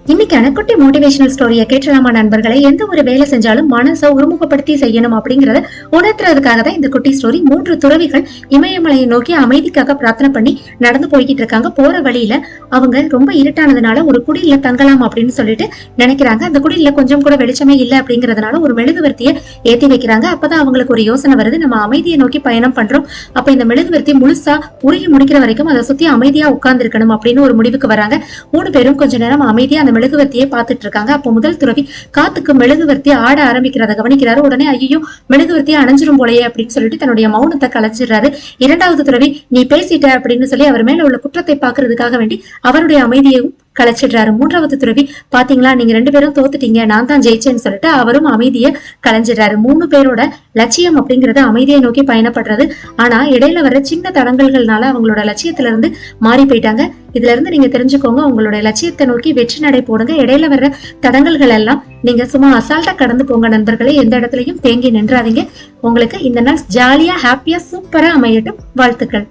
இன்னைக்கான குட்டி மோட்டிவேஷனல் ஸ்டோரியை கேட்டலாமா நண்பர்களை? எந்த ஒரு வேலை செஞ்சாலும் மனசை ஒருமுகப்படுத்தி செய்யணும் அப்படிங்கறத உணர்த்துறதுக்காக தான் இந்த குட்டி ஸ்டோரி. 3 துறவிகள் இமயமலையை நோக்கி அமைதிக்காக பிரார்த்தனை பண்ணி நடந்து போய்கிட்டு இருக்காங்க. போற வழியில அவங்க ரொம்ப இருட்டானதுனால ஒரு குடியில தங்கலாம் அப்படின்னு சொல்லிட்டு நினைக்கிறாங்க. அந்த குடியில கொஞ்சம் கூட வெளிச்சமே இல்லை அப்படிங்கறதுனால ஒரு மெழுகுவர்த்தியை ஏத்தி வைக்கிறாங்க. அப்பதான் அவங்களுக்கு ஒரு யோசனை வருது, நம்ம அமைதியை நோக்கி பயணம் பண்றோம், அப்ப இந்த மெழுகுவர்த்தி முழுசா உருகி முடிக்கிற வரைக்கும் அதை சுத்தி அமைதியா உட்கார்ந்து இருக்கணும் அப்படின்னு ஒரு முடிவுக்கு வராங்க. 3 பேரும் கொஞ்ச நேரம் அமைதியா அந்த மெழுகுவர்த்தியை பார்த்துட்டு இருக்காங்க. அப்போ முதல் துறவி காத்துக்கு மெழுகுவர்த்தி ஆட ஆரம்பிக்கிறத கவனிக்கிறாரு. உடனே ஐயோ மெழுகுவர்த்தியை அணைஞ்சிரும் போலயே அப்படின்னு சொல்லிட்டு தன்னுடைய மௌனத்தை கலைச்சிடுறாரு. 2வது துறவி நீ பேசிட்ட அப்படின்னு சொல்லி அவர் மேல உள்ள குற்றத்தை பாக்குறதுக்காக வேண்டி அவருடைய அமைதியையும் கலைச்சிடுறாரு. 3வது துறவி பாத்தீங்களா, நீங்க 2 பேரும் தோத்துட்டீங்க, நான் தான் ஜெயிச்சேன்னு சொல்லிட்டு அவரும் அமைதியை கலைஞ்சிடுறாரு. 3 பேரோட லட்சியம் அப்படிங்கறது அமைதியை நோக்கி பயணப்படுறது. ஆனா இடையில வர சின்ன தடங்கல்கள்னால அவங்களோட லட்சியத்துல இருந்து மாறி போயிட்டாங்க. இதுல இருந்து நீங்க தெரிஞ்சுக்கோங்க, உங்களுடைய லட்சியத்தை நோக்கி வெற்றி நடை போடுங்க. இடையில வர்ற தடங்கல்கள் எல்லாம் நீங்க சும்மா அசால்ட்டா கடந்து போங்க நண்பர்களே. எந்த இடத்துலயும் தேங்கி நின்றாதீங்க. உங்களுக்கு இந்த நாள் ஜாலியா ஹாப்பியா சூப்பரா அமையட்டும். வாழ்த்துக்கள்.